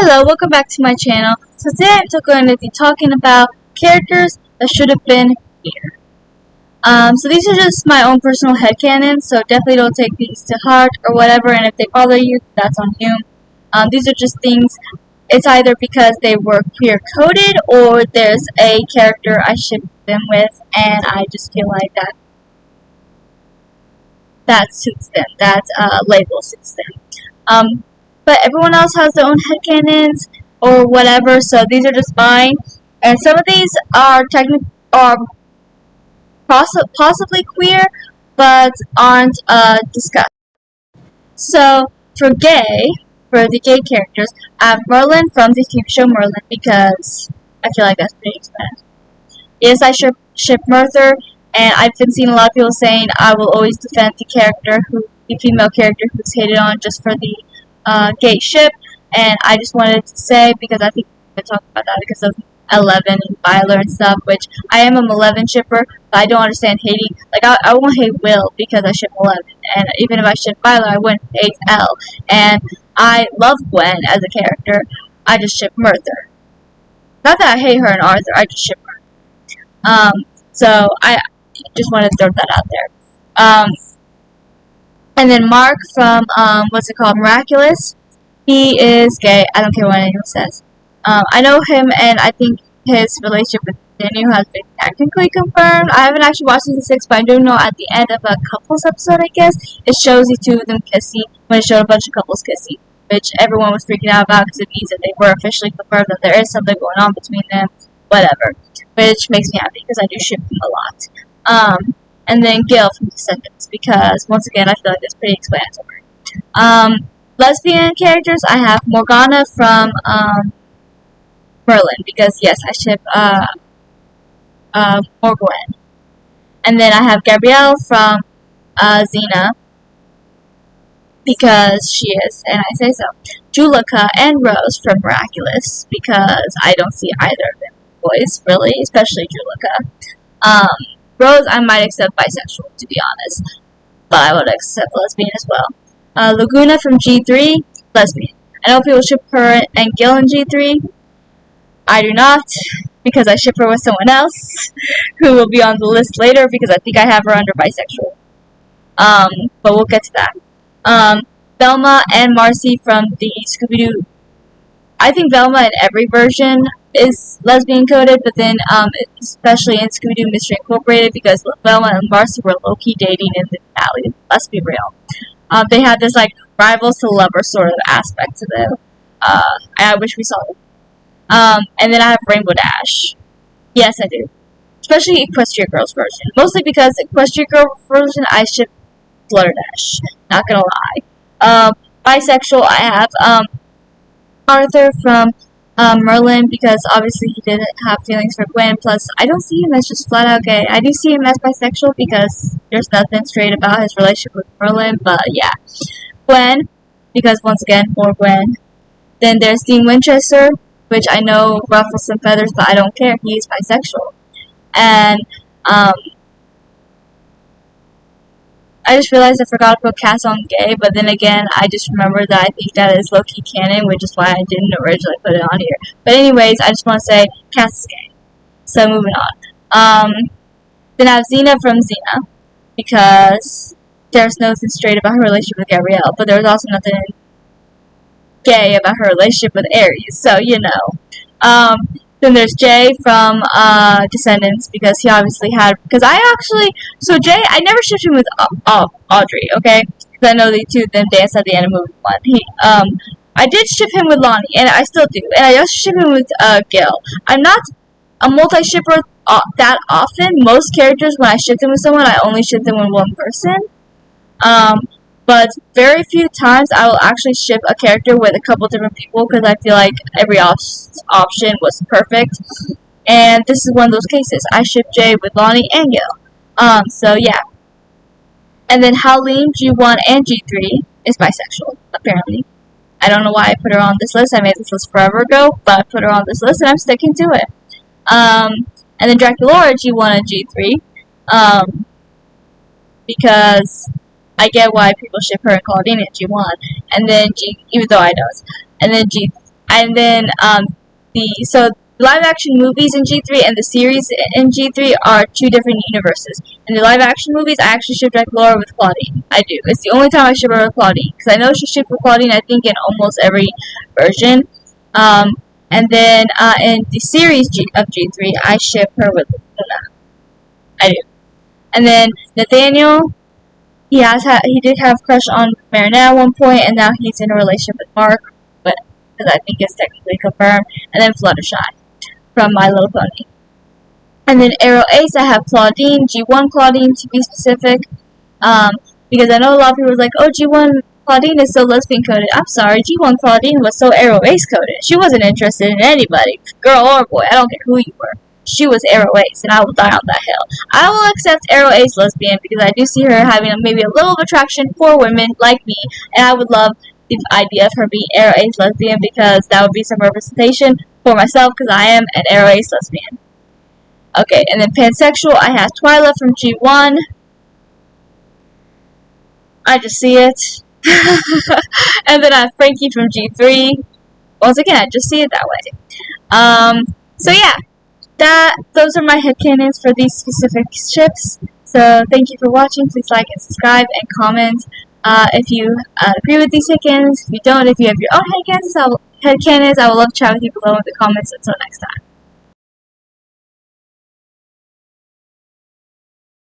Hello, welcome back to my channel. So today I'm going to be talking about characters that should have been here. So these are just my own personal headcanons, so definitely don't take these to heart or whatever, and if they bother you, that's on you. These are just things, it's either because they were queer-coded or there's a character I ship them with, and I just feel like that suits them, that label suits them. But everyone else has their own headcanons or whatever, so these are just mine. And some of these are possibly queer, but aren't discussed. So for the gay characters, I have Merlin from the TV show Merlin because I feel like that's pretty expensive. Yes, I ship Merthyr, and I've been seeing a lot of people saying I will always defend the female character who's hated on just for the gay ship, and I just wanted to say, because I think we could talk about that because of Eleven and Violet and stuff, which I am a Eleven shipper, but I don't understand hating. Like, I won't hate Will because I ship Eleven, and even if I ship Violet, I wouldn't hate Elle, and I love Gwen as a character, I just ship Merthyr. Not that I hate her and Arthur, I just ship her. So I just wanted to throw that out there. And then Mark from, Miraculous. He is gay. I don't care what anyone says. I know him, and I think his relationship with Daniel has been technically confirmed. I haven't actually watched season 6, but I do know at the end of a couples episode, I guess, it shows the two of them kissing, when it showed a bunch of couples kissing, which everyone was freaking out about because it means that they were officially confirmed that there is something going on between them, whatever. Which makes me happy because I do ship them a lot. And then Gil from Descendants, because, once again, I feel like it's pretty explanatory. Lesbian characters, I have Morgana from Merlin, because, yes, I ship Morgwen. And then I have Gabrielle from Xena, because she is, and I say so. Juleka and Rose from Miraculous, because I don't see either of them boys, really, especially Juleka. Rose, I might accept bisexual, to be honest, but I would accept lesbian as well. Laguna from G3, lesbian. I know people ship her and Gil in G3. I do not, because I ship her with someone else, who will be on the list later, because I think I have her under bisexual. But we'll get to that. Velma and Marcy from the Scooby-Doo. I think Velma in every version is lesbian coded, but then especially in Scooby-Doo Mystery Incorporated, because Velma and Marcy were low-key dating in the finale. Let's be real. They had this like rivals to lovers sort of aspect to them. I wish we saw them. And then I have Rainbow Dash. Yes, I do. Especially Equestria Girls version. Mostly because Equestria Girl version I ship Flutterdash. Not gonna lie. Bisexual, I have Arthur from Merlin, because obviously he didn't have feelings for Gwen, plus I don't see him as just flat out gay. I do see him as bisexual because there's nothing straight about his relationship with Merlin, but yeah. Gwen, because once again, more Gwen. Then there's Dean Winchester, which I know ruffles some feathers, but I don't care, he is bisexual. And I just realized I forgot to put Cass on gay, but then again, I just remembered that I think that is low-key canon, which is why I didn't originally put it on here. But anyways, I just want to say Cass is gay. So moving on. Then I have Xena from Xena, because there's nothing straight about her relationship with Gabrielle, but there's also nothing gay about her relationship with Ares, so you know. Then there's Jay from Descendants, because he obviously had, Jay, I never shipped him with Audrey, okay? Because I know the two of them danced at the end of movie 1. I did ship him with Lonnie, and I still do, and I also ship him with Gil. I'm not a multi-shipper that often. Most characters, when I ship them with someone, I only ship them with one person. But very few times I will actually ship a character with a couple different people, because I feel like every option was perfect. And this is one of those cases. I ship Jay with Lonnie and Gil. So yeah. And then Howleen, G1, and G3 is bisexual, apparently. I don't know why I put her on this list. I made this list forever ago, but I put her on this list and I'm sticking to it. And then Draculaura, G1 and G3. Because I get why people ship her and Claudine at G1, and then even though I don't. And then And then so live action movies in G3 and the series in G3 are two different universes. In the live action movies, I actually ship Laura with Claudine. I do. It's the only time I ship her with Claudine, because I know she shipped with Claudine, I think, in almost every version. And then in the series of G3, I ship her with Luna. I do. And then Nathaniel, he did have a crush on Marinette at one point, and now he's in a relationship with Mark, but because I think it's technically confirmed. And then Fluttershy from My Little Pony. And then Arrow Ace, I have Claudine, G1 Claudine to be specific, because I know a lot of people was like, oh, G1 Claudine is so lesbian coded. I'm sorry, G1 Claudine was so Arrow Ace coded. She wasn't interested in anybody, girl or boy, I don't care who you were. She was Arrow Ace, and I will die on that hill. I will accept Arrow Ace lesbian because I do see her having maybe a little attraction for women like me, and I would love the idea of her being Arrow Ace lesbian because that would be some representation for myself because I am an Arrow Ace lesbian. Okay, and then pansexual, I have Twyla from G1. I just see it. And then I have Frankie from G3. Once again, I just see it that way. So yeah. Those are my headcanons for these specific ships. So thank you for watching. Please like and subscribe and comment if you agree with these headcanons. If you don't, if you have your own headcanons, I would love to chat with you below in the comments. Until next time.